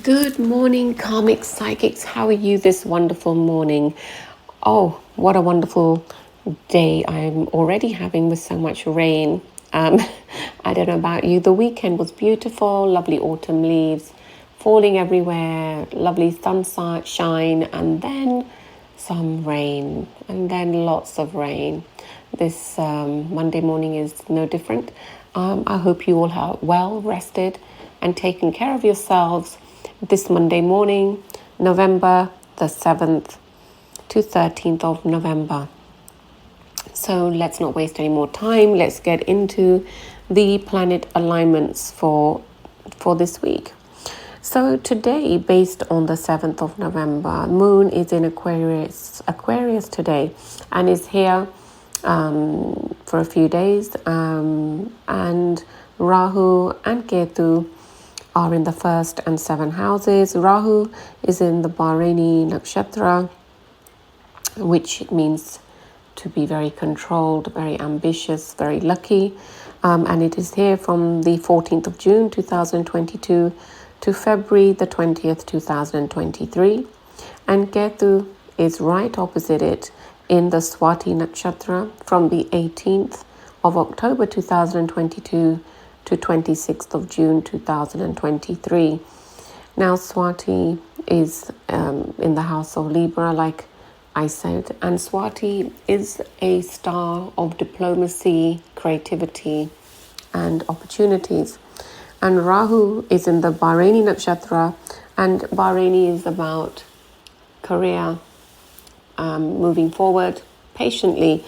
Good morning, Karmic Psychics. How are you this wonderful morning? Oh, what a wonderful day I'm already having with so much rain. Um, I don't know about you. The weekend was beautiful, lovely autumn leaves falling everywhere, lovely sunshine, and then some rain, and then lots of rain. This Monday morning is no different. I hope you all are well rested and taken care of yourselves this Monday morning, November the 7th to 13th of November. So let's not waste any more time. Let's get into the planet alignments for this week. So today, based on the 7th of November, Moon is in Aquarius today, and is here for a few days. And Rahu and Ketu are in the 1st and 7th houses. Rahu is in the Bharani Nakshatra, which means to be very controlled, very ambitious, very lucky. And it is here from the 14th of June 2022 to February the 20th, 2023. And Ketu is right opposite it in the Swati Nakshatra from the 18th of October 2022 to 26th of June 2023. Now Swati is in the house of Libra, like I said, and Swati is a star of diplomacy, creativity, and opportunities. And Rahu is in the Bharani Nakshatra, and Bharani is about career, moving forward patiently.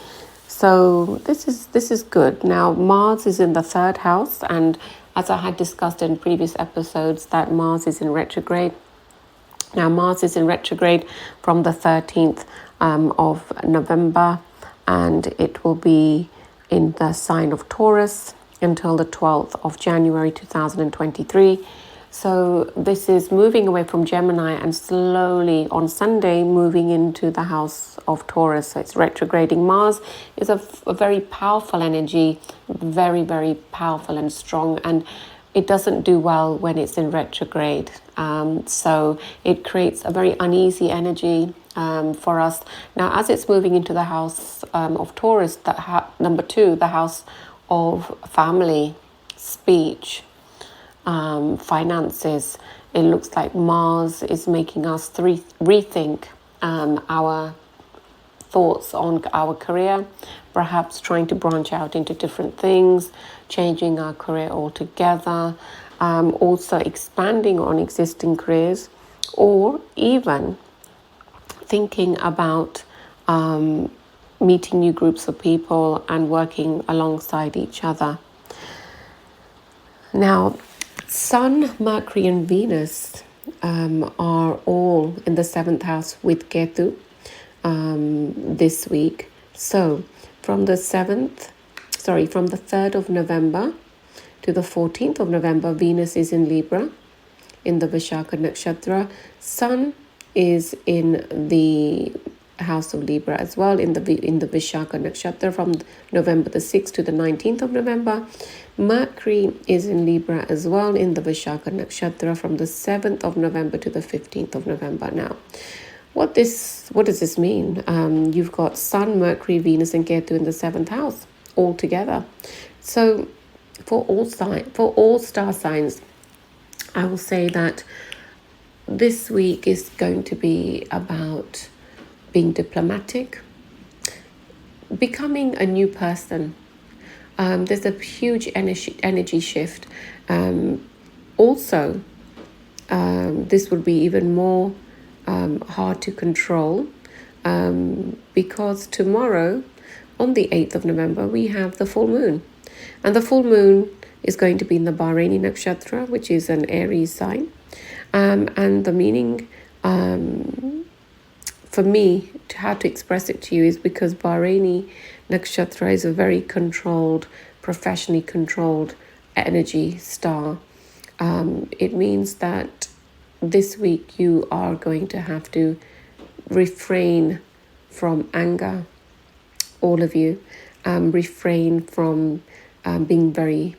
So this is good. Now Mars is in the 3rd house, and as I had discussed in previous episodes, that Mars is in retrograde. Now Mars is in retrograde from the 13th of November, and it will be in the sign of Taurus until the 12th of January 2023. So this is moving away from Gemini and slowly on Sunday moving into the house of Taurus. So it's retrograding. Mars is a very powerful energy, very, very powerful and strong, and it doesn't do well when it's in retrograde. So it creates a very uneasy energy for us. Now, as it's moving into the house of Taurus, number 2, the house of family, speech, finances, it looks like Mars is making us rethink our thoughts on our career, perhaps trying to branch out into different things, changing our career altogether, also expanding on existing careers, or even thinking about meeting new groups of people and working alongside each other. Now, Sun, Mercury and Venus are all in the 7th house with Ketu this week. So from the 3rd of November to the 14th of November, Venus is in Libra in the Vishaka Nakshatra. Sun is in the house of Libra as well in the Vishaka Nakshatra from November the 6th to the 19th of November. Mercury is in Libra as well in the Vishaka Nakshatra from the 7th of November to the 15th of November. Now, what does this mean? You've got Sun, Mercury, Venus and Ketu in the 7th house all together. So for all star signs, I will say that this week is going to be about being diplomatic, becoming a new person. There's a huge energy shift. Also, this would be even more hard to control because tomorrow, on the 8th of November, we have the full moon. And the full moon is going to be in the Bharani Nakshatra, which is an Aries sign. And the meaning for me, how to express it to you is because Bharani Nakshatra is a very controlled, professionally controlled energy star. It means that this week you are going to have to refrain from anger, all of you. Refrain from being very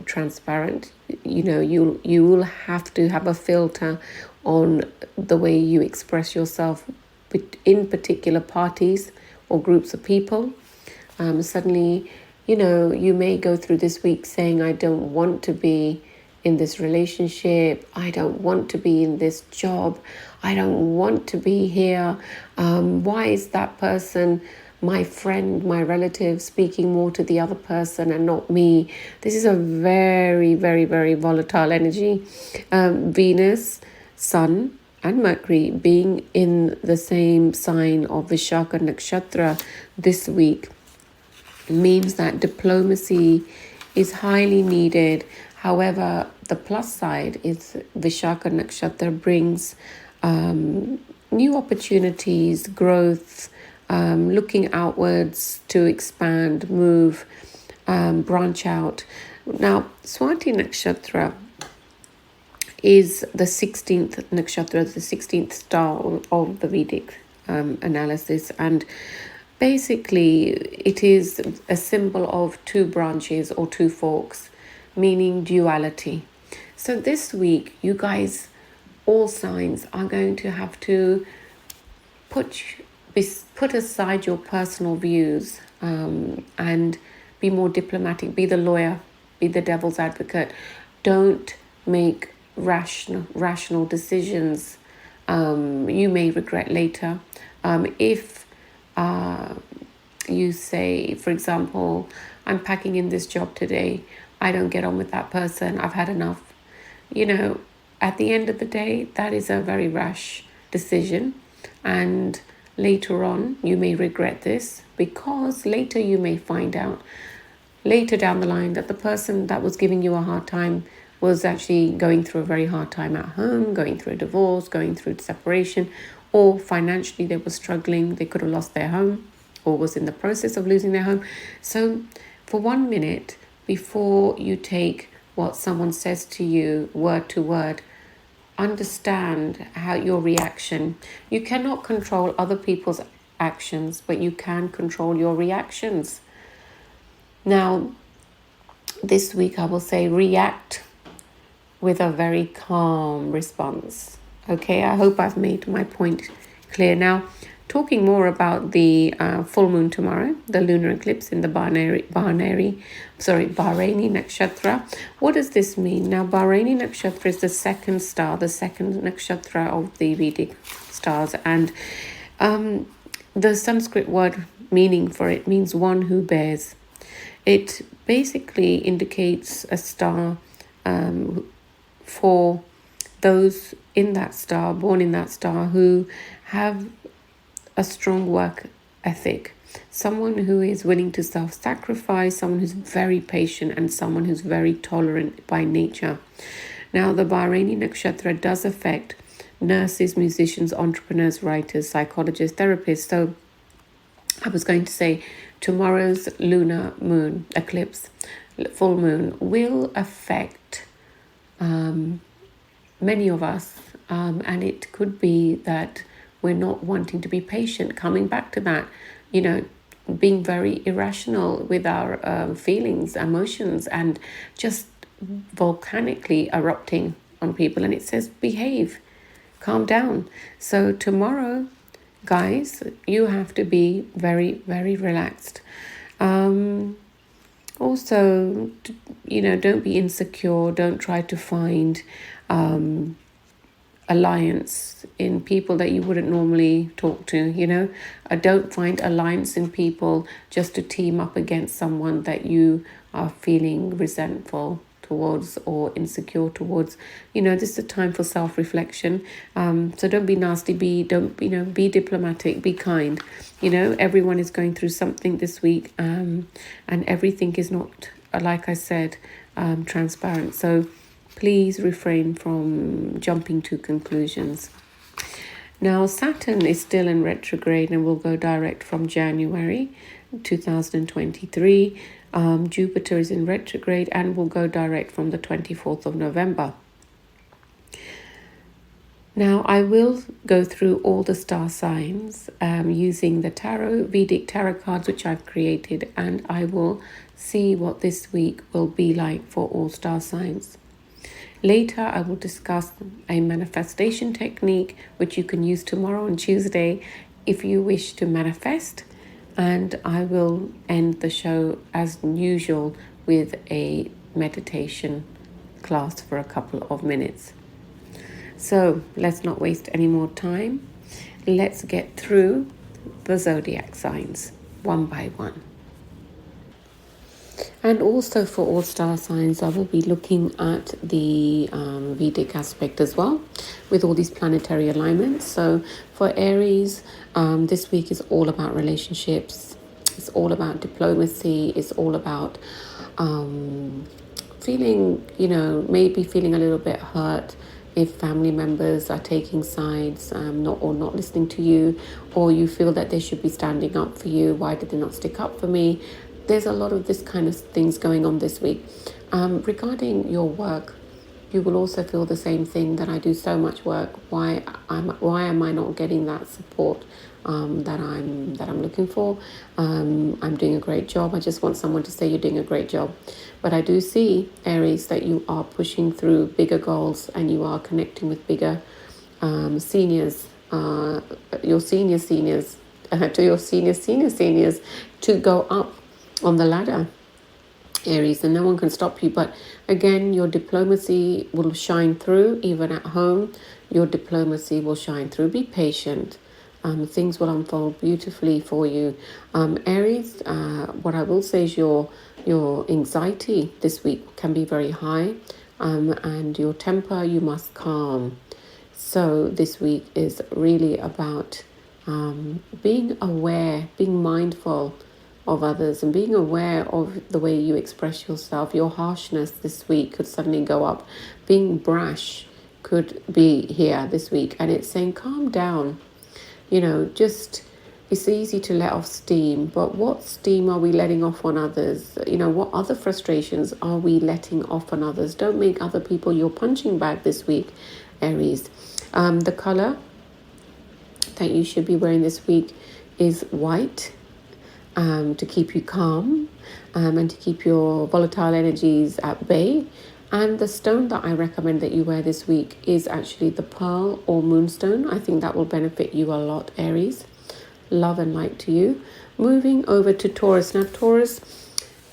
transparent. You will have to have a filter on the way you express yourself in particular parties or groups of people. Suddenly, you may go through this week saying, I don't want to be in this relationship, I don't want to be in this job, I don't want to be here. Why is that person, my friend, my relative, speaking more to the other person and not me? This is a very, very, very volatile energy. Venus, Sun, and Mercury being in the same sign of Vishaka Nakshatra this week means that diplomacy is highly needed. However, the plus side is Vishaka Nakshatra brings new opportunities, growth, looking outwards to expand, move, branch out. Now, Swati Nakshatra is the 16th nakshatra, the 16th star of the Vedic analysis, and basically it is a symbol of two branches or two forks, meaning duality. So this week, you guys, all signs, are going to have to put aside your personal views and be more diplomatic, be the lawyer, be the devil's advocate. Don't make rational decisions you may regret later. If you say, for example, I'm packing in this job today, I don't get on with that person, I've had enough. At the end of the day, that is a very rash decision. And later on, you may regret this, because later you may find out, later down the line, that the person that was giving you a hard time was actually going through a very hard time at home, going through a divorce, going through separation, or financially they were struggling, they could have lost their home or was in the process of losing their home. So for 1 minute, before you take what someone says to you word to word, understand how your reaction. You cannot control other people's actions, but you can control your reactions. Now, this week I will say react with a very calm response. Okay, I hope I've made my point clear. Now, talking more about the full moon tomorrow, the lunar eclipse in the Bharani Nakshatra. What does this mean? Now, Bharani Nakshatra is the second star, the second nakshatra of the Vedic stars. And the Sanskrit word meaning for it means one who bears. It basically indicates a star for those in that star, born in that star, who have a strong work ethic, someone who is willing to self-sacrifice, someone who's very patient, and someone who's very tolerant by nature. Now, the Bharani Nakshatra does affect nurses, musicians, entrepreneurs, writers, psychologists, therapists. So I was going to say tomorrow's lunar moon eclipse, full moon, will affect many of us, and it could be that we're not wanting to be patient, coming back to that, being very irrational with our feelings, emotions, and just volcanically erupting on people. And it says, behave, calm down. So tomorrow, guys, you have to be very, very relaxed. Also, don't be insecure. Don't try to find alliance in people that you wouldn't normally talk to. Don't find alliance in people just to team up against someone that you are feeling resentful towards or insecure towards. This is a time for self-reflection. So don't be nasty, be diplomatic, be kind. Everyone is going through something this week, and everything is not, like I said, transparent. So please refrain from jumping to conclusions. Now, Saturn is still in retrograde and will go direct from January 2023. Jupiter is in retrograde and will go direct from the 24th of November. Now, I will go through all the star signs using the Vedic tarot cards which I've created, and I will see what this week will be like for all star signs. Later, I will discuss a manifestation technique which you can use tomorrow on Tuesday if you wish to manifest, and I will end the show as usual with a meditation class for a couple of minutes. So let's not waste any more time. Let's get through the zodiac signs one by one. And also for all star signs, I will be looking at the Vedic aspect as well with all these planetary alignments. So for Aries, this week is all about relationships. It's all about diplomacy. It's all about feeling, maybe feeling a little bit hurt if family members are taking sides, not listening to you, or you feel that they should be standing up for you. Why did they not stick up for me? There's a lot of this kind of things going on this week. Regarding your work, you will also feel the same thing, that I do so much work. Why am I not getting that support that I'm looking for? I'm doing a great job. I just want someone to say you're doing a great job. But I do see, Aries, that you are pushing through bigger goals and you are connecting with bigger seniors, your seniors, to your seniors to go up on the ladder, Aries, and no one can stop you. But again, your diplomacy will shine through. Even at home, your diplomacy will shine through. Be patient. Things will unfold beautifully for you. Aries, what I will say is your anxiety this week can be very high, and your temper you must calm. So this week is really about being aware, being mindful of others, and being aware of the way you express yourself. Your harshness this week could suddenly go up. Being brash could be here this week, and it's saying calm down. It's easy to let off steam, but what steam are we letting off on others? What other frustrations are we letting off on others? Don't make other people your punching bag this week, Aries. The color that you should be wearing this week is white, to keep you calm, and to keep your volatile energies at bay. And the stone that I recommend that you wear this week is actually the pearl or moonstone. I think that will benefit you a lot, Aries. Love and light to you. Moving over to Taurus. Now, Taurus,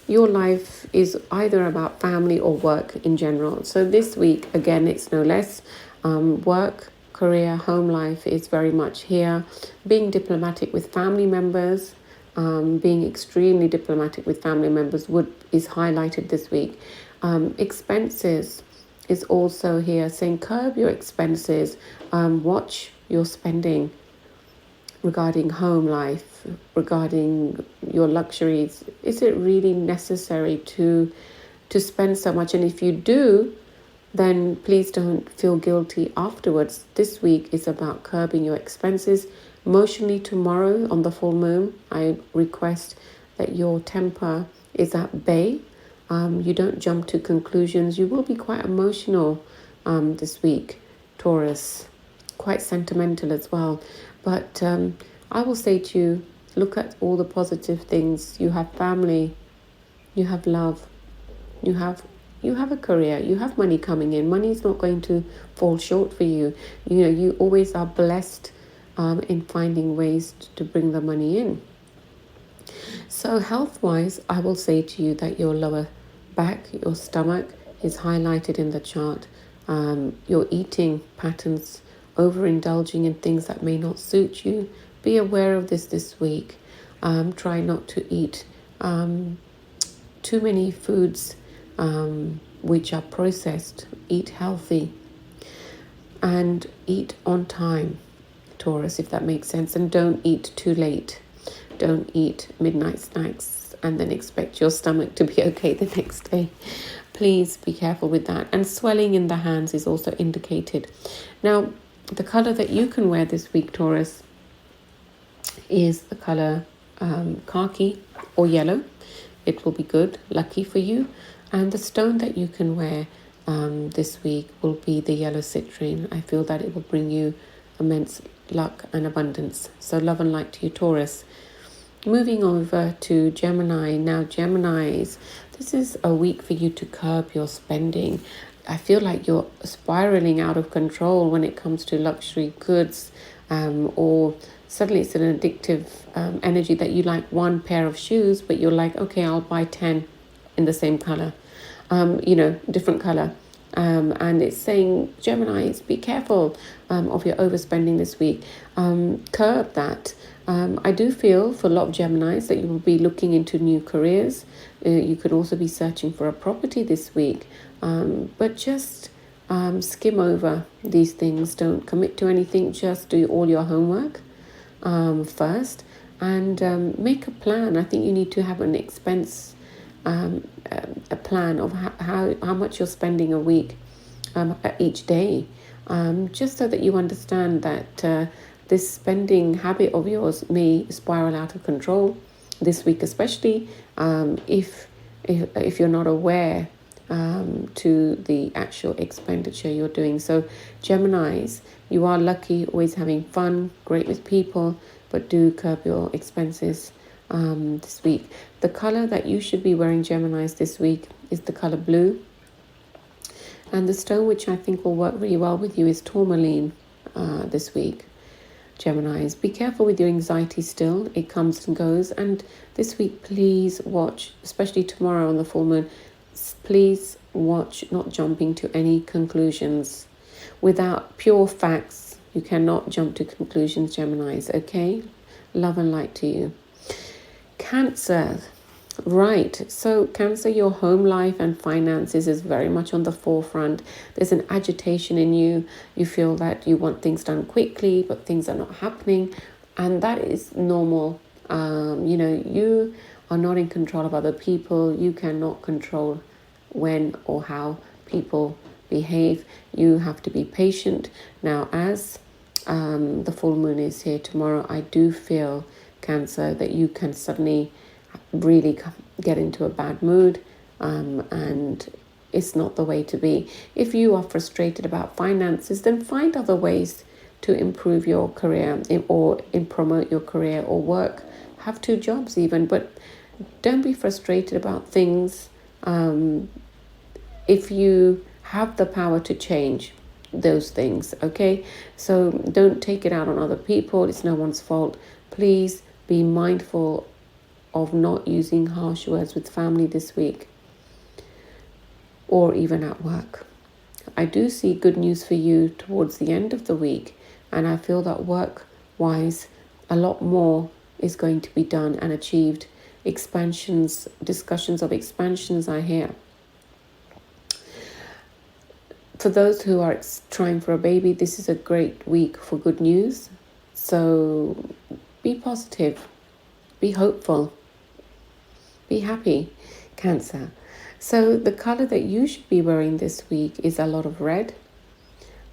your life is either about family or work in general. So this week, again, it's no less. Work, career, home life is very much here. Being diplomatic with family members, being extremely diplomatic with family members is highlighted this week. Expenses is also here, saying curb your expenses, watch your spending regarding home life, regarding your luxuries. Is it really necessary to spend so much? And if you do, then please don't feel guilty afterwards. This week is about curbing your expenses. Emotionally, tomorrow on the full moon, I request that your temper is at bay. You don't jump to conclusions. You will be quite emotional this week, Taurus, quite sentimental as well. But I will say to you, look at all the positive things. You have family, you have love, you have a career, you have money coming in. Money is not going to fall short for you. You always are blessed in finding ways to bring the money in. So health-wise, I will say to you that your lower back, your stomach is highlighted in the chart. Your eating patterns, overindulging in things that may not suit you. Be aware of this week. Try not to eat too many foods which are processed. Eat healthy and eat on time, Taurus, if that makes sense. And don't eat too late. Don't eat midnight snacks and then expect your stomach to be okay the next day. Please be careful with that. And swelling in the hands is also indicated. Now, the color that you can wear this week, Taurus, is the color khaki or yellow. It will be good, lucky for you. And the stone that you can wear this week will be the yellow citrine. I feel that it will bring you immense luck and abundance. So love and light to you, Taurus. Moving over to Gemini. Now, Geminis, this is a week for you to curb your spending. I feel like you're spiraling out of control when it comes to luxury goods, or suddenly it's an addictive energy that you like one pair of shoes, but you're like, okay, I'll buy 10 in the same color, different color. And it's saying, Geminis, be careful of your overspending this week. Curb that. I do feel for a lot of Geminis that you will be looking into new careers. You could also be searching for a property this week. But just skim over these things. Don't commit to anything. Just do all your homework first and make a plan. I think you need to have an expense a plan of how much you're spending a week, each day, just so that you understand that this spending habit of yours may spiral out of control this week, especially if you're not aware to the actual expenditure you're doing. So Geminis, you are lucky, always having fun, great with people, but do curb your expenses this week. The color that you should be wearing, Geminis, this week is the color blue. And the stone which I think will work really well with you is tourmaline this week, Geminis. Be careful with your anxiety still. It comes and goes. And this week, please watch, especially tomorrow on the full moon, please watch not jumping to any conclusions. Without pure facts, you cannot jump to conclusions, Geminis, okay? Love and light to you. Cancer. Right, so Cancer, your home life and finances is very much on the forefront. There's an agitation in you. You feel that you want things done quickly, but things are not happening. And that is normal. You are not in control of other people. You cannot control when or how people behave. You have to be patient. Now, as the full moon is here tomorrow, I do feel, Cancer, that you can suddenly really get into a bad mood, and it's not the way to be. If you are frustrated about finances, then find other ways to improve your career or promote your career or work. Have 2 jobs even, but don't be frustrated about things if you have the power to change those things, okay? So don't take it out on other people. It's no one's fault. Please be mindful of not using harsh words with family this week or even at work. I do see good news for you towards the end of the week, and I feel that work-wise, a lot more is going to be done and achieved. Discussions of expansions are here. For those who are trying for a baby, this is a great week for good news. So be positive, be hopeful, be happy, Cancer. So the color that you should be wearing this week is a lot of red.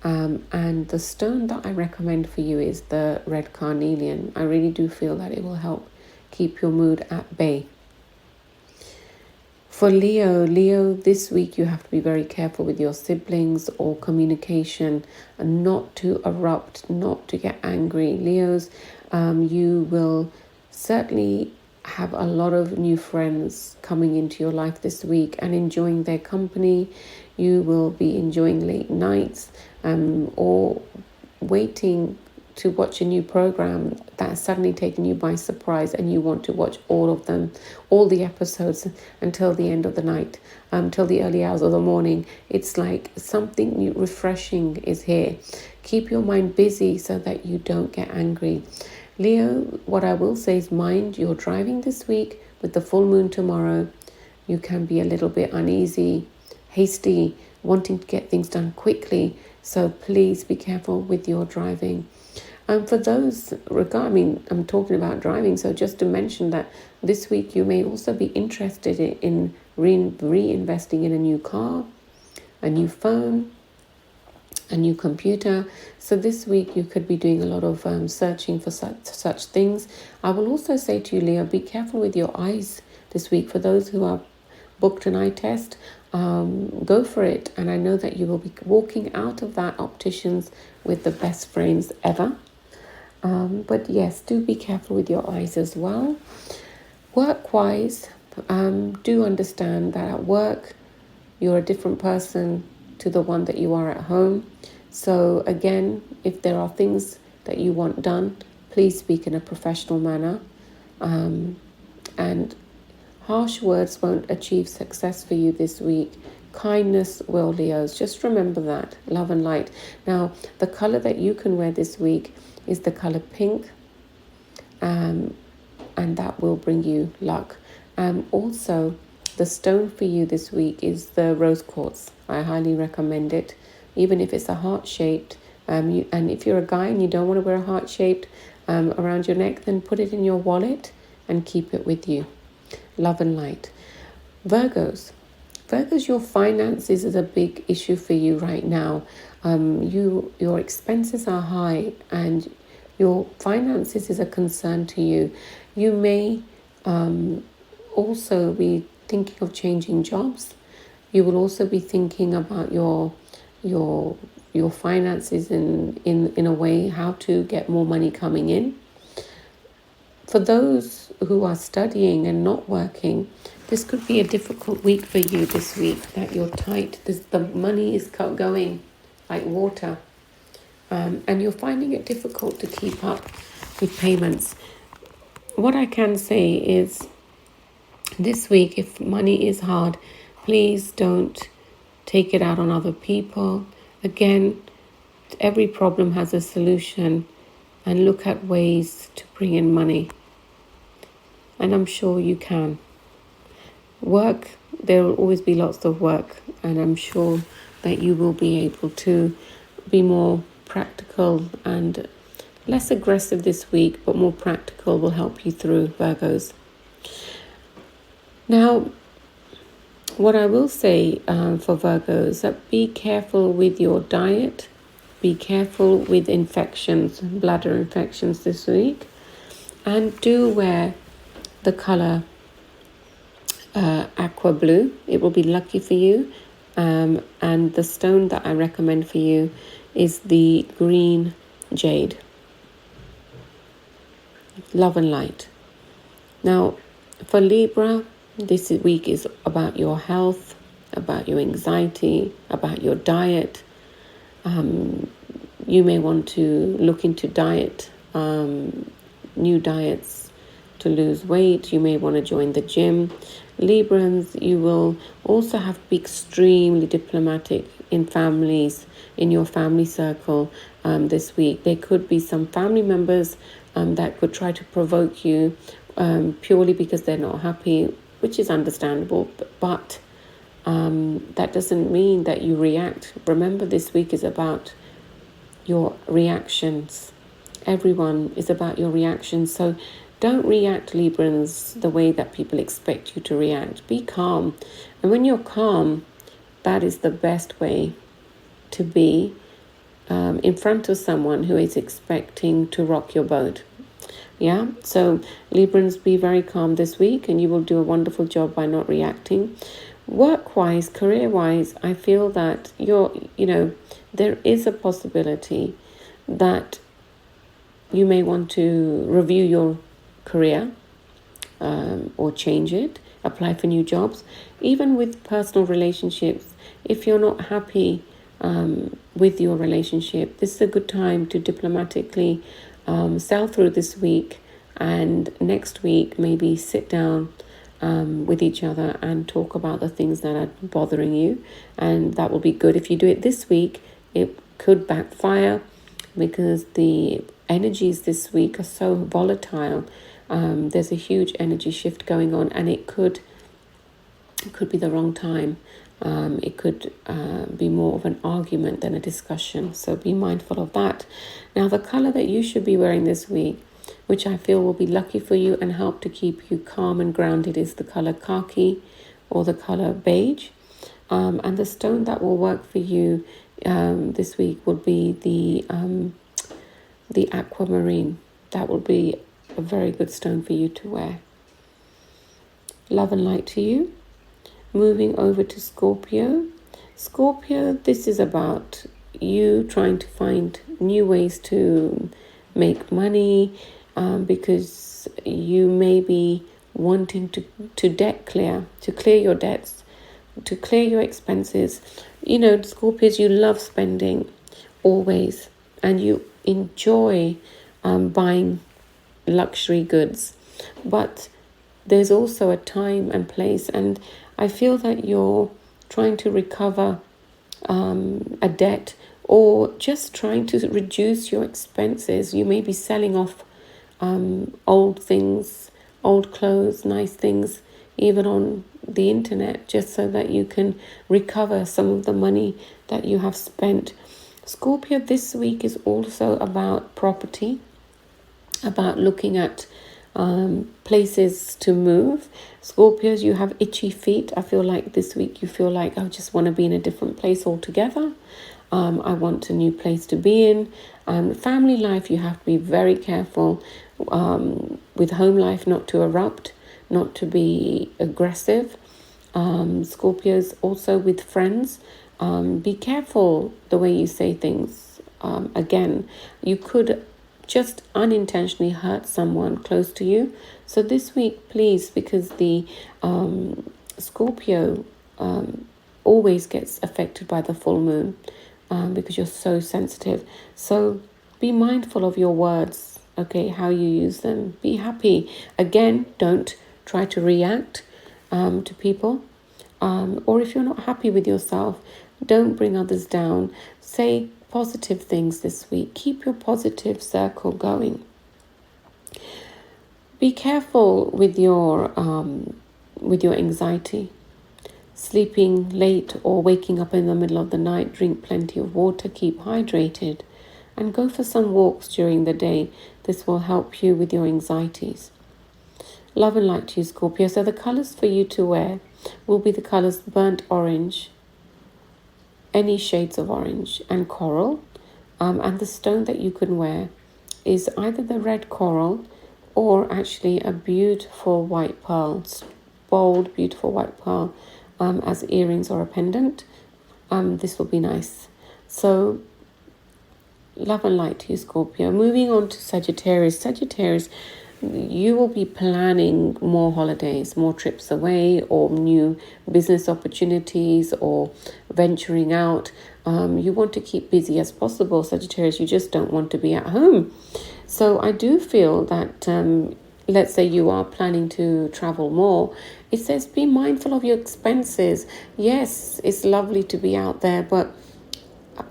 And the stone that I recommend for you is the red carnelian. I really do feel that it will help keep your mood at bay. For Leo, this week you have to be very careful with your siblings or communication, and not to erupt, not to get angry. Leos, you will certainly have a lot of new friends coming into your life this week and enjoying their company. You will be enjoying late nights or waiting to watch a new program that has suddenly taken you by surprise, and you want to watch all of them, all the episodes until the end of the night, till the early hours of the morning. It's like something new, refreshing is here. Keep your mind busy so that you don't get angry. Leo, what I will say is mind your driving this week. With the full moon tomorrow, you can be a little bit uneasy, hasty, wanting to get things done quickly. So please be careful with your driving. For those I'm talking about driving, so just to mention that this week you may also be interested in reinvesting in a new car, a new phone, a new computer. So this week you could be doing a lot of searching for such things. I will also say to you, Leo, be careful with your eyes this week. For those who are booked an eye test, go for it. And I know that you will be walking out of that opticians with the best frames ever. But yes, do be careful with your eyes as well. Work-wise, do understand that at work, you're a different person to the one that you are at home. So again, if there are things that you want done, please speak in a professional manner. And harsh words won't achieve success for you this week. Kindness will, Leos. Just remember that. Love and light. Now, the color that you can wear this week is the color pink. And that will bring you luck. Also, the stone for you this week is the rose quartz. I highly recommend it, even if it's a heart-shaped. And if you're a guy and you don't want to wear a heart-shaped around your neck, then put it in your wallet and keep it with you. Love and light. Virgos, your finances is a big issue for you right now. Your expenses are high and your finances is a concern to you. You may also be thinking of changing jobs. You will also be thinking about your finances in a way, how to get more money coming in. For those who are studying and not working, this could be a difficult week for you this week, that you're tight. The money is going like water. And you're finding it difficult to keep up with payments. What I can say is, this week, if money is hard, please don't take it out on other people. Again, every problem has a solution, and look at ways to bring in money. And I'm sure you can. Work, there will always be lots of work, and I'm sure that you will be able to be more practical and less aggressive this week, but more practical will help you through, Virgos. Now, what I will say for Virgos, that be careful with your diet, be careful with infections, bladder infections this week, and do wear the color aqua blue. It will be lucky for you. And the stone that I recommend for you is the green jade. Love and light. Now, for Libra, this week is about your health, about your anxiety, about your diet. You may want to look into diet, new diets to lose weight. You may want to join the gym. Librans, you will also have to be extremely diplomatic in families, in your family circle this week. There could be some family members that could try to provoke you purely because they're not happy, which is understandable, but that doesn't mean that you react. Remember, this week is about your reactions. Everyone is about your reactions. So don't react, Librans, the way that people expect you to react. Be calm. And when you're calm, that is the best way to be in front of someone who is expecting to rock your boat. Yeah, so Librans, be very calm this week and you will do a wonderful job by not reacting. Work-wise, career-wise, I feel that there is a possibility that you may want to review your career or change it, apply for new jobs. Even with personal relationships, if you're not happy with your relationship, this is a good time to diplomatically sail through this week, and next week maybe sit down with each other and talk about the things that are bothering you, and that will be good. If you do it this week, it could backfire because the energies this week are so volatile. There's a huge energy shift going on, and it could be the wrong time. It could be more of an argument than a discussion. So be mindful of that. Now, the color that you should be wearing this week, which I feel will be lucky for you and help to keep you calm and grounded, is the color khaki or the color beige. And the stone that will work for you this week would be the aquamarine. That will be a very good stone for you to wear. Love and light to you. moving over to Scorpio. Scorpio, this is about you trying to find new ways to make money, because you may be wanting to debt clear, to clear your debts, to clear your expenses. You know, Scorpios, you love spending always, and you enjoy buying luxury goods, but there's also a time and place, and I feel that you're trying to recover a debt, or just trying to reduce your expenses. You may be selling off old things, old clothes, nice things, even on the internet, just so that you can recover some of the money that you have spent. Scorpio, this week is also about property, about looking at places to move. Scorpios, you have itchy feet. I feel like this week you feel like, I just want to be in a different place altogether. I want a new place to be in. Family life, you have to be very careful with home life, not to erupt, not to be aggressive. Scorpios, also with friends, be careful the way you say things. Again, you could just unintentionally hurt someone close to you. So this week, please, because the Scorpio always gets affected by the full moon, because you're so sensitive. So be mindful of your words, okay, how you use them. Be happy. Again, don't try to react to people. Or if you're not happy with yourself, don't bring others down. Say positive things this week. Keep your positive circle going. Be careful with your anxiety. Sleeping late or waking up in the middle of the night. Drink plenty of water. Keep hydrated, and go for some walks during the day. This will help you with your anxieties. Love and light to you, Scorpio. So the colors for you to wear will be the colors burnt orange, any shades of orange, and coral. And the stone that you can wear is either the red coral or actually a beautiful white pearl, bold, beautiful white pearl, as earrings or a pendant. This will be nice. So love and light to you, Scorpio. Moving on to Sagittarius. Sagittarius, you will be planning more holidays, more trips away, or new business opportunities, or venturing out. You want to keep busy as possible, Sagittarius. You just don't want to be at home. So I do feel that, let's say you are planning to travel more. It says be mindful of your expenses. Yes, it's lovely to be out there, but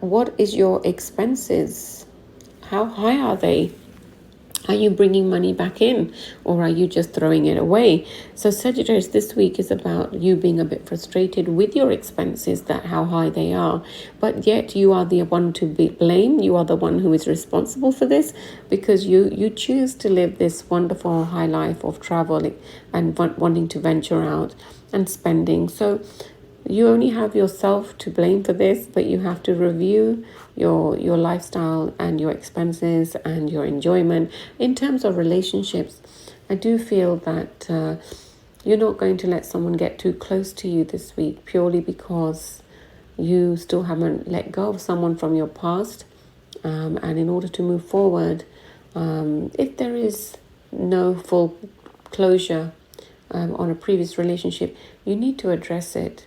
what is your expenses? How high are they? Are you bringing money back in, or are you just throwing it away? So Sagittarius, this week is about you being a bit frustrated with your expenses, that how high they are, but yet you are the one to be blamed. You are the one who is responsible for this, because you choose to live this wonderful high life of traveling and wanting to venture out and spending. So you only have yourself to blame for this, but you have to review your lifestyle and your expenses and your enjoyment. In terms of relationships, I do feel that you're not going to let someone get too close to you this week, purely because you still haven't let go of someone from your past. And in order to move forward, if there is no full closure on a previous relationship, you need to address it.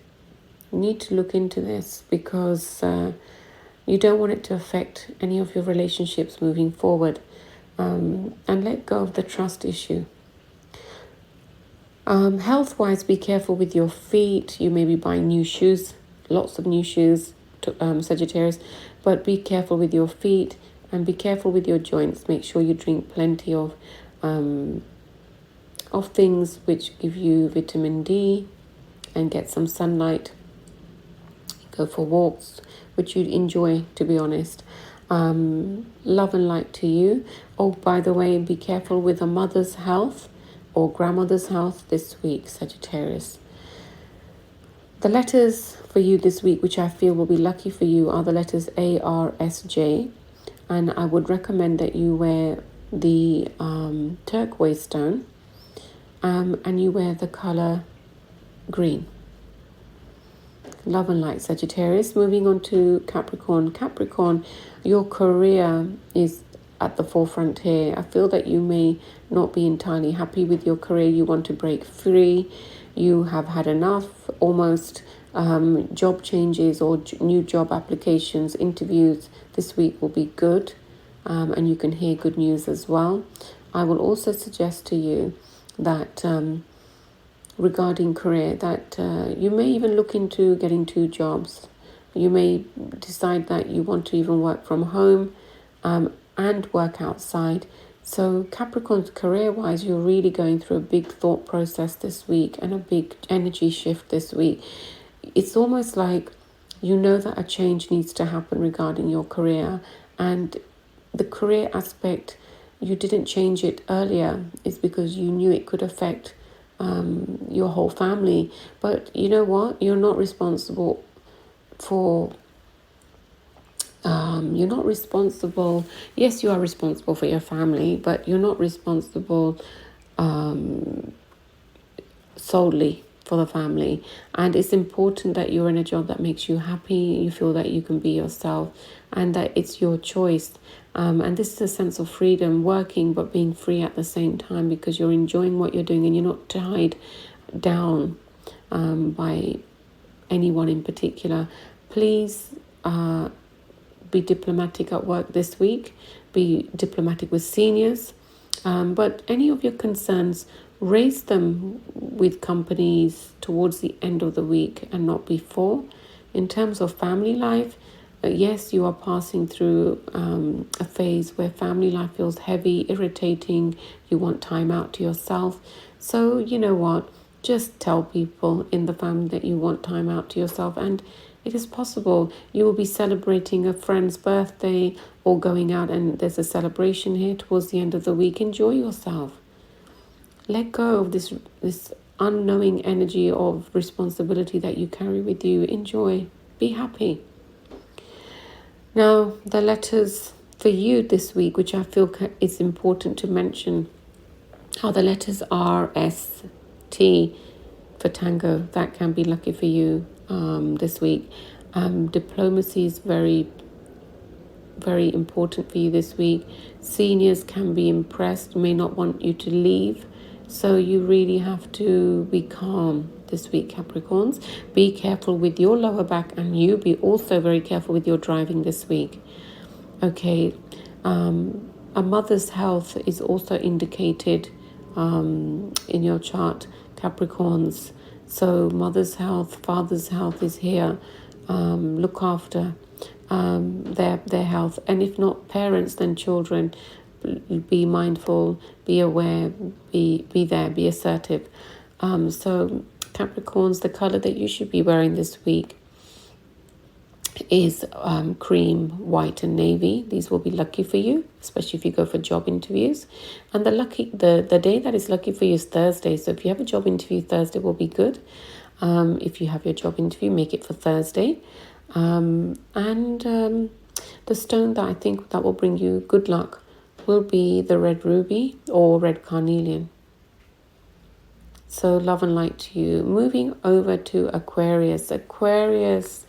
You need to look into this, because you don't want it to affect any of your relationships moving forward, and let go of the trust issue. Health-wise, be careful with your feet. You may be buying new shoes, lots of new shoes, Sagittarius, but be careful with your feet and be careful with your joints. Make sure you drink plenty of things which give you vitamin D, and get some sunlight. Go for walks, which you'd enjoy, to be honest. Love and light to you. Oh, by the way, be careful with a mother's health or grandmother's health this week, Sagittarius. The letters for you this week, which I feel will be lucky for you, are the letters A, R, S, J. And I would recommend that you wear the turquoise stone, and you wear the color green. Love and light, Sagittarius. Moving on to Capricorn. Capricorn, your career is at the forefront here. I feel that you may not be entirely happy with your career. You want to break free. You have had enough, almost. Job changes or new job applications, interviews this week will be good, and you can hear good news as well. I will also suggest to you that regarding career, that you may even look into getting 2 jobs. You may decide that you want to even work from home and work outside. So Capricorn's career-wise, you're really going through a big thought process this week and a big energy shift this week. It's almost like you know that a change needs to happen regarding your career, and the career aspect, you didn't change it earlier. It's because you knew it could affect your whole family. But you know what? You're not responsible for... you're not responsible. Yes, you are responsible for your family, but you're not responsible solely for the family. And it's important that you're in a job that makes you happy, you feel that you can be yourself, and that it's your choice. And this is a sense of freedom, working but being free at the same time, because you're enjoying what you're doing and you're not tied down by anyone in particular. Please be diplomatic at work this week. Be diplomatic with seniors. But any of your concerns, raise them with companies towards the end of the week and not before. In terms of family life, yes, you are passing through a phase where family life feels heavy, irritating. You want time out to yourself. So you know what? Just tell people in the family that you want time out to yourself, and it is possible you will be celebrating a friend's birthday or going out and there's a celebration here towards the end of the week. Enjoy yourself. Let go of this unknowing energy of responsibility that you carry with you. Enjoy. Be happy. Now, the letters for you this week, which I feel is important to mention, are the letters R, S, T for tango. That can be lucky for you this week. Diplomacy is very, very important for you this week. Seniors can be impressed, may not want you to leave. So you really have to be calm this week, Capricorns. Be careful with your lower back, and you be also very careful with your driving this week. Okay, a mother's health is also indicated in your chart, Capricorns. So mother's health, father's health is here. Look after their health. And if not parents, then children. Be mindful, be aware, be there, be assertive. So Capricorns, the color that you should be wearing this week is cream, white and navy. These will be lucky for you, especially if you go for job interviews. And the day that is lucky for you is Thursday. So if you have a job interview, Thursday will be good. If you have your job interview, make it for Thursday. And the stone that I think that will bring you good luck will be the red ruby or red carnelian. So love and light to you. Moving over to Aquarius. Aquarius,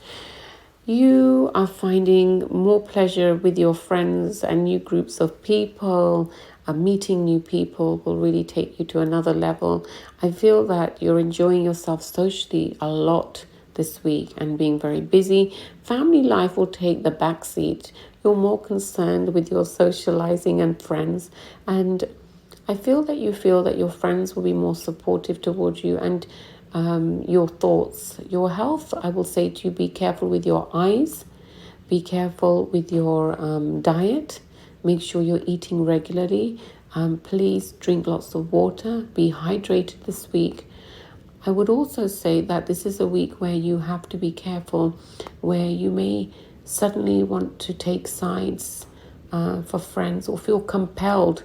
you are finding more pleasure with your friends and new groups of people. Meeting new people will really take you to another level. I feel that you're enjoying yourself socially a lot this week and being very busy. Family life will take the back seat. You're more concerned with your socializing and friends, and I feel that your friends will be more supportive towards you, and your thoughts, your health. I will say to you, be careful with your eyes, be careful with your diet. Make sure you're eating regularly. Please drink lots of water. Be hydrated this week. I would also say that this is a week where you have to be careful, where you may suddenly want to take sides for friends or feel compelled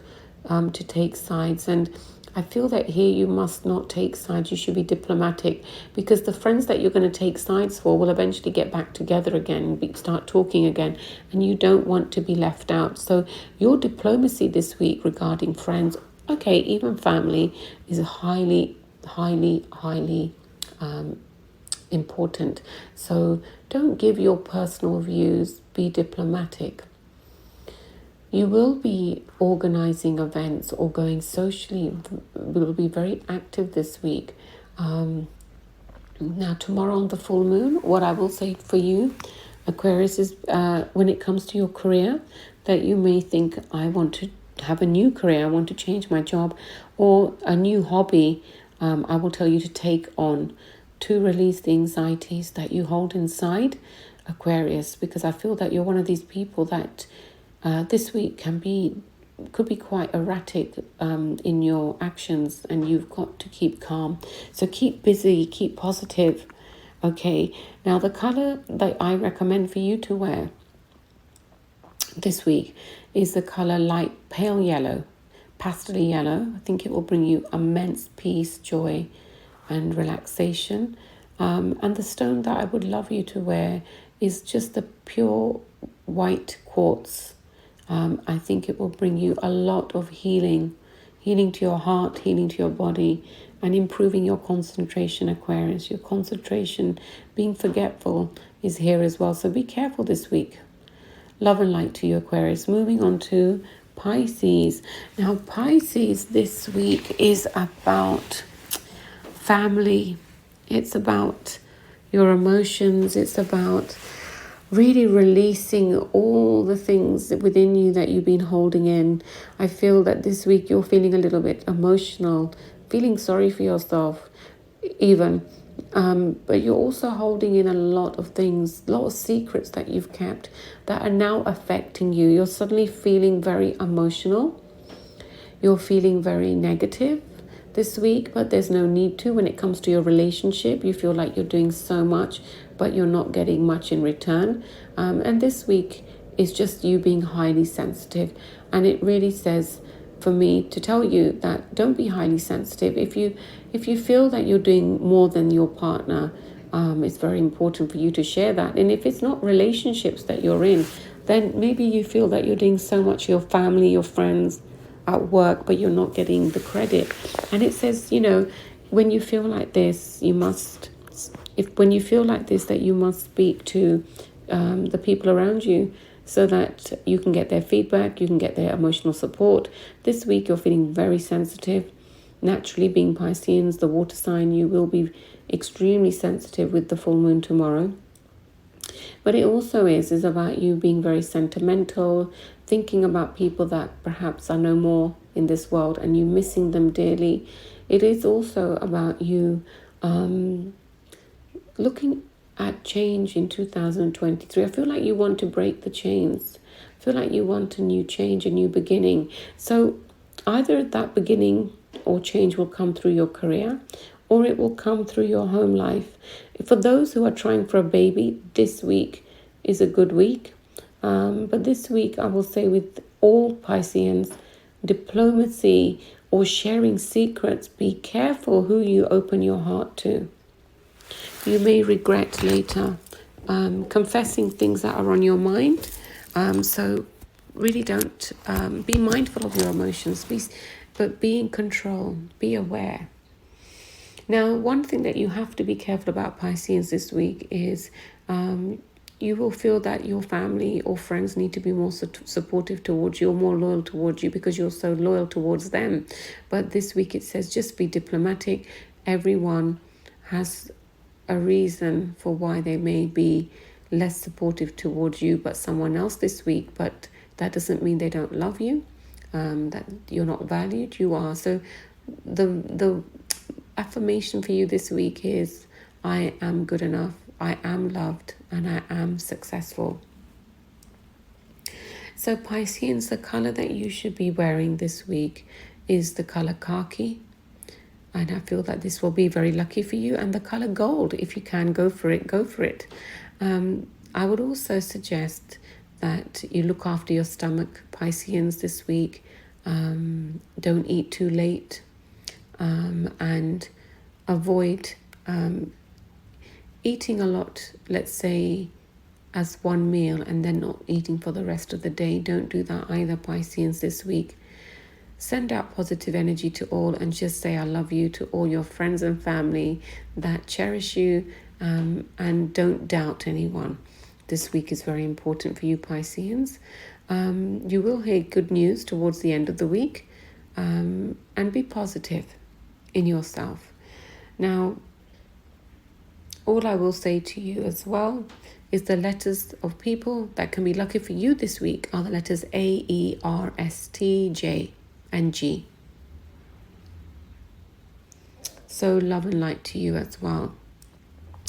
to take sides. And I feel that here you must not take sides. You should be diplomatic, because the friends that you're going to take sides for will eventually get back together again, start talking again, and you don't want to be left out. So your diplomacy this week regarding friends, okay, even family, is highly important. So don't give your personal views, be diplomatic. You will be organizing events or going socially, will be very active this week. Now, tomorrow on the full moon, what I will say for you, Aquarius, is when it comes to your career, that you may think, I want to have a new career, I want to change my job, or a new hobby. I will tell you to take on to release the anxieties that you hold inside, Aquarius, because I feel that you're one of these people that this week could be quite erratic in your actions, and you've got to keep calm. So keep busy, keep positive. Okay, now the color that I recommend for you to wear this week is the color light pale yellow, pastel yellow. I think it will bring you immense peace, joy, and relaxation. And the stone that I would love you to wear is just the pure white quartz. I think it will bring you a lot of healing to your heart, healing to your body, and improving your concentration, Aquarius. Your concentration, being forgetful, is here as well. So be careful this week. Love and light to you, Aquarius. Moving on to Pisces. Now, Pisces this week is about family. It's about your emotions. It's about really releasing all the things within you that you've been holding in. I feel that this week you're feeling a little bit emotional, feeling sorry for yourself even. But you're also holding in a lot of things, a lot of secrets that you've kept that are now affecting you. You're suddenly feeling very emotional. You're feeling very negative this week, but there's no need to. When it comes to your relationship, you feel like you're doing so much, but you're not getting much in return. And this week is just you being highly sensitive. And it really says for me to tell you that don't be highly sensitive. If you feel that you're doing more than your partner, it's very important for you to share that. And if it's not relationships that you're in, then maybe you feel that you're doing so much, your family, your friends, at work, but you're not getting the credit. And it says, when you feel like this, when you feel like this, that you must speak to the people around you so that you can get their feedback, you can get their emotional support. This week, you're feeling very sensitive. Naturally, being Pisceans, the water sign, you will be extremely sensitive with the full moon tomorrow. But it also is about you being very sentimental, thinking about people that perhaps are no more in this world and you missing them dearly. It is also about you looking at change in 2023. I feel like you want to break the chains. I feel like you want a new change, a new beginning. So either that beginning or change will come through your career, or it will come through your home life. For those who are trying for a baby, this week is a good week. But this week, I will say with all Pisceans, diplomacy or sharing secrets, be careful who you open your heart to. You may regret later confessing things that are on your mind. So really don't be mindful of your emotions, but be in control, be aware. Now, one thing that you have to be careful about, Pisceans, this week is you will feel that your family or friends need to be more supportive towards you or more loyal towards you because you're so loyal towards them. But this week it says just be diplomatic. Everyone has a reason for why they may be less supportive towards you but someone else this week. But that doesn't mean they don't love you, that you're not valued. You are. So the affirmation for you this week is, I am good enough, I am loved, and I am successful. So Pisceans, the color that you should be wearing this week is the color khaki. And I feel that this will be very lucky for you. And the color gold, if you can, go for it, go for it. I would also suggest that you look after your stomach, Pisceans, this week. Don't eat too late. And avoid eating a lot, let's say, as one meal and then not eating for the rest of the day. Don't do that either, Pisceans, this week. Send out positive energy to all and just say I love you to all your friends and family that cherish you and don't doubt anyone. This week is very important for you Pisceans. You will hear good news towards the end of the week, and be positive in yourself. Now, all I will say to you as well is the letters of people that can be lucky for you this week are the letters A, E, R, S, T, J, and G. So love and light to you as well.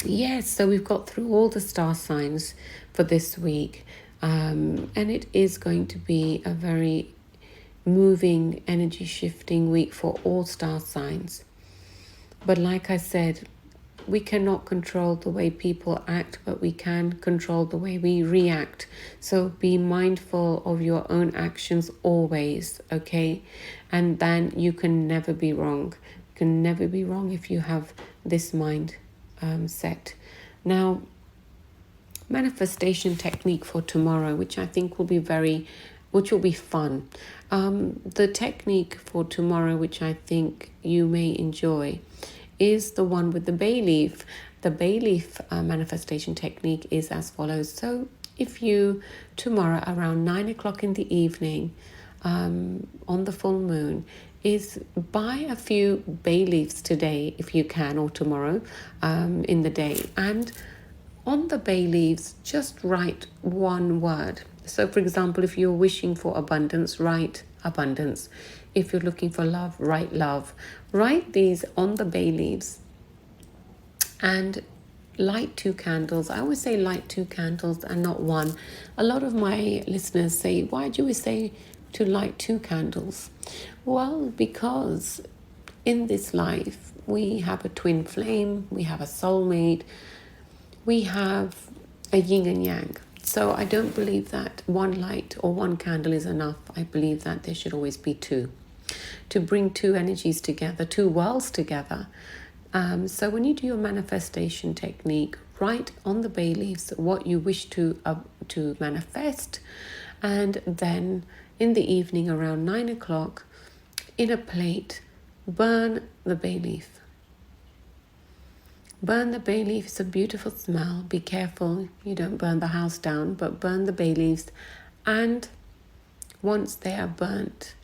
Yes, so we've got through all the star signs for this week. And it is going to be a very moving, energy shifting week for all star signs. But like I said, we cannot control the way people act, but we can control the way we react. So be mindful of your own actions always, okay? And then you can never be wrong. You can never be wrong if you have this mind set. Now, manifestation technique for tomorrow, which I think will be fun. The technique for tomorrow, which I think you may enjoy, is the one with the Bayleaf. The Bayleaf manifestation technique is as follows. So if you tomorrow around 9 o'clock in the evening on the full moon, is buy a few bay leaves today if you can, or tomorrow in the day, and on the bay leaves just write one word. So for example, if you're wishing for abundance, write abundance. If you're looking for love, write love. Write these on the bay leaves and light 2 candles. I always say light 2 candles and not one. A lot of my listeners say, why do you always say to light 2 candles? Well, because in this life we have a twin flame, we have a soulmate, we have a yin and yang. So I don't believe that one light or one candle is enough. I believe that there should always be 2, to bring 2 energies together, 2 worlds together. So when you do your manifestation technique, write on the bay leaves what you wish to manifest, and then in the evening around 9 o'clock, in a plate, burn the bay leaf. Burn the bay leaf. It's a beautiful smell. Be careful you don't burn the house down, but burn the bay leaves. And once they are burnt,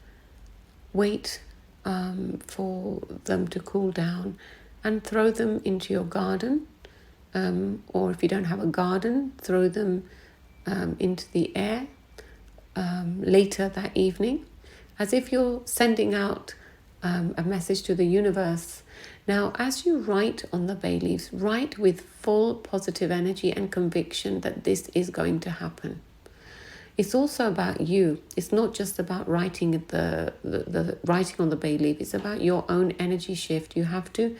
wait for them to cool down and throw them into your garden. Or if you don't have a garden, throw them into the air later that evening, as if you're sending out a message to the universe. Now, as you write on the bay leaves, write with full positive energy and conviction that this is going to happen. It's also about you. It's not just about writing the writing on the bay leaf. It's about your own energy shift. You have to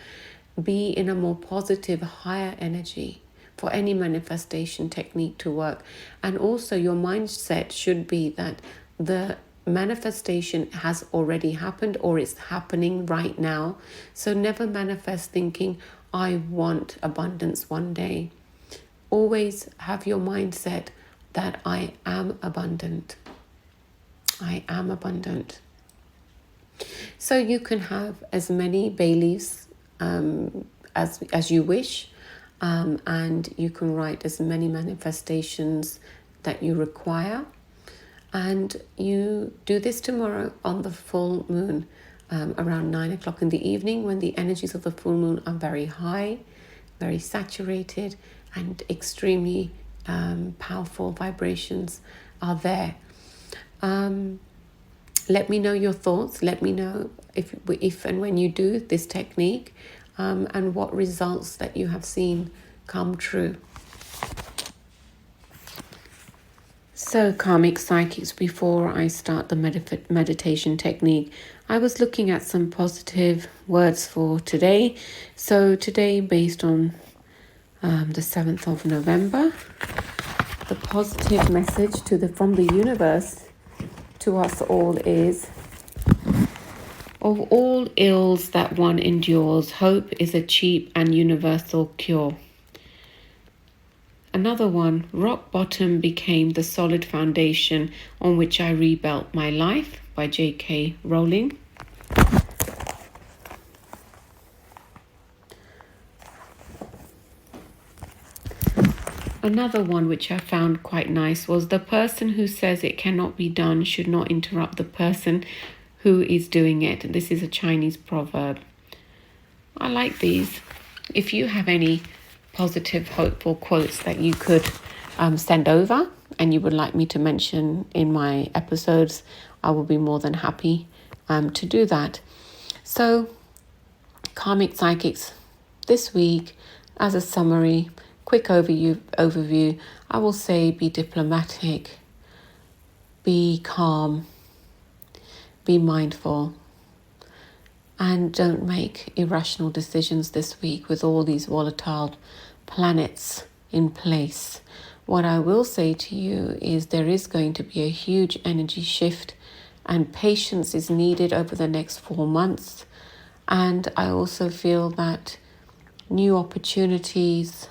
be in a more positive, higher energy for any manifestation technique to work. And also your mindset should be that the manifestation has already happened or it's happening right now. So never manifest thinking, I want abundance one day. Always have your mindset that I am abundant. I am abundant. So you can have as many bay leaves as you wish, and you can write as many manifestations that you require. And you do this tomorrow on the full moon, around 9 o'clock in the evening, when the energies of the full moon are very high, very saturated, and extremely powerful vibrations are there. Let me know your thoughts. Let me know if and when you do this technique, and what results that you have seen come true. So, Karmic Psychics, before I start the meditation technique, I was looking at some positive words for today. So today, based on the 7th of November, the positive message from the universe to us all is, of all ills that one endures, hope is a cheap and universal cure. Another one, rock bottom became the solid foundation on which I rebuilt my life, by J.K. Rowling. Another one which I found quite nice was the person who says it cannot be done should not interrupt the person who is doing it. This is a Chinese proverb. I like these. If you have any positive, hopeful quotes that you could send over and you would like me to mention in my episodes, I will be more than happy to do that. So, Karmic Psychics, this week, as a summary, quick overview, I will say be diplomatic, be calm, be mindful, and don't make irrational decisions this week with all these volatile planets in place. What I will say to you is there is going to be a huge energy shift, and patience is needed over the next 4 months. And I also feel that new opportunities,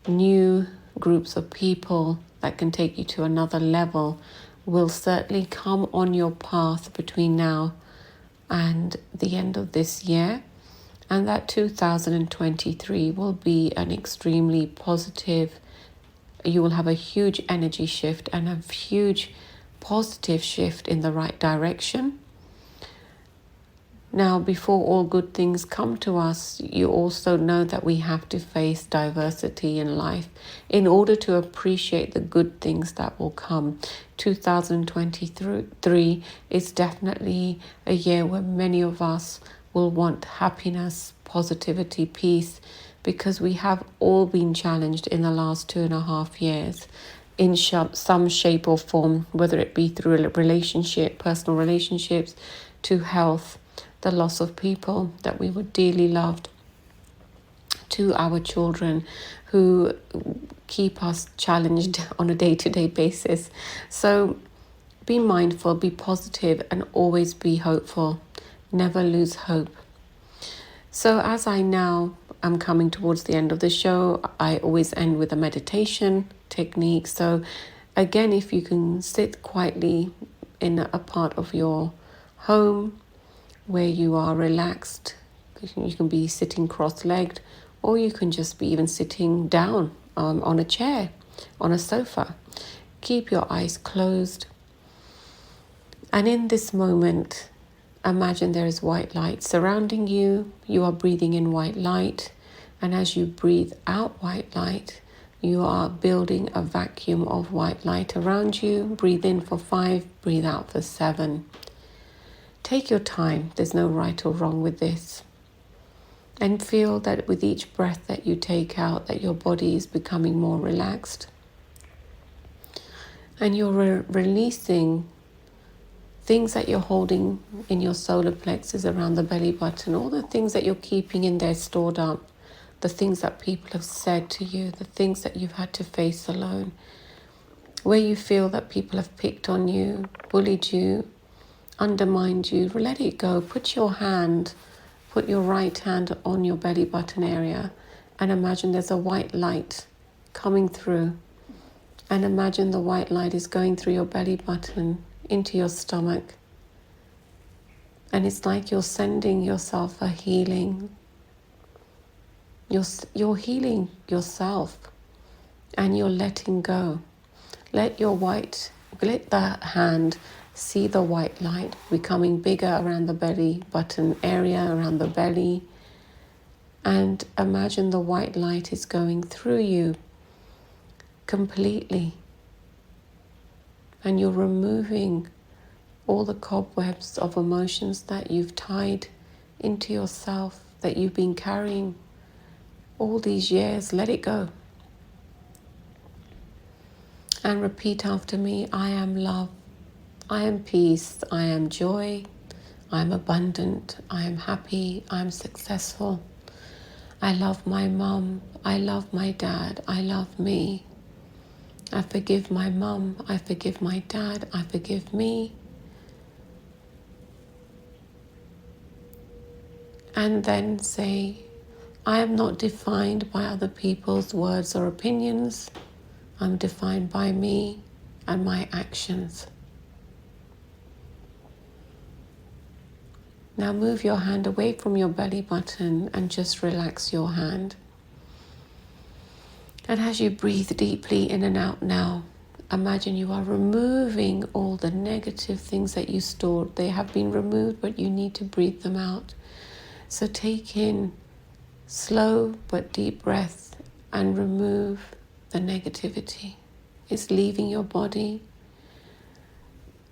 new groups of people that can take you to another level will certainly come on your path between now and the end of this year. And that 2023 will be an extremely positive, you will have a huge energy shift and a huge positive shift in the right direction. Now, before all good things come to us, you also know that we have to face diversity in life in order to appreciate the good things that will come. 2023 is definitely a year where many of us will want happiness, positivity, peace, because we have all been challenged in the last 2.5 years in some shape or form, whether it be through a relationship, personal relationships, to health, the loss of people that we would dearly loved, to our children who keep us challenged on a day-to-day basis. So be mindful, be positive, and always be hopeful. Never lose hope. So as I now am coming towards the end of the show, I always end with a meditation technique. So again, if you can sit quietly in a part of your home where you are relaxed, you can be sitting cross-legged, or you can just be even sitting down on a chair, on a sofa. Keep your eyes closed. And in this moment, imagine there is white light surrounding you. You are breathing in white light. And as you breathe out white light, you are building a vacuum of white light around you. Breathe in for 5, breathe out for 7. Take your time. There's no right or wrong with this. And feel that with each breath that you take out, that your body is becoming more relaxed. And you're releasing things that you're holding in your solar plexus around the belly button, all the things that you're keeping in there stored up, the things that people have said to you, the things that you've had to face alone, where you feel that people have picked on you, bullied you, undermined you. Let it go. Put your right hand on your belly button area and imagine there's a white light coming through. And imagine the white light is going through your belly button into your stomach. And it's like you're sending yourself a healing. You're healing yourself and you're letting go. Let the hand see the white light becoming bigger around the belly button area, around the belly. And imagine the white light is going through you completely. And you're removing all the cobwebs of emotions that you've tied into yourself, that you've been carrying all these years. Let it go. And repeat after me: I am love. I am peace. I am joy. I am abundant. I am happy. I am successful. I love my mum. I love my dad. I love me. I forgive my mum. I forgive my dad. I forgive me. And then say, I am not defined by other people's words or opinions. I'm defined by me and my actions. Now move your hand away from your belly button and just relax your hand. And as you breathe deeply in and out now, imagine you are removing all the negative things that you stored. They have been removed, but you need to breathe them out. So take in slow but deep breath and remove the negativity. It's leaving your body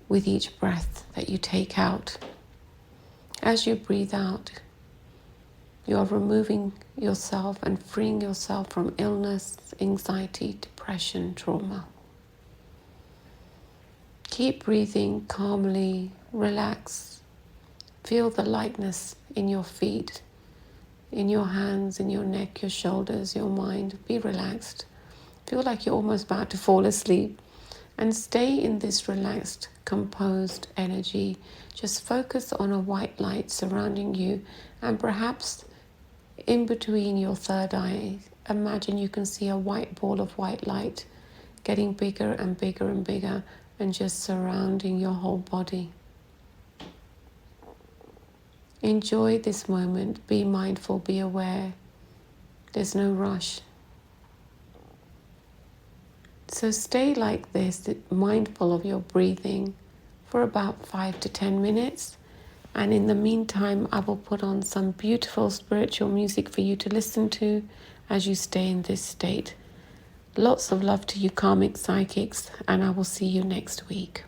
with each breath that you take out. As you breathe out, you are removing yourself and freeing yourself from illness, anxiety, depression, trauma. Keep breathing calmly, relax. Feel the lightness in your feet, in your hands, in your neck, your shoulders, your mind. Be relaxed. Feel like you're almost about to fall asleep. And stay in this relaxed, composed energy. Just focus on a white light surrounding you, and perhaps in between your third eye, imagine you can see a white ball of white light getting bigger and bigger and bigger and just surrounding your whole body. Enjoy this moment. Be mindful, be aware. There's no rush. So stay like this, mindful of your breathing for about 5 to 10 minutes. And in the meantime, I will put on some beautiful spiritual music for you to listen to as you stay in this state. Lots of love to you, Karmic Psychics, and I will see you next week.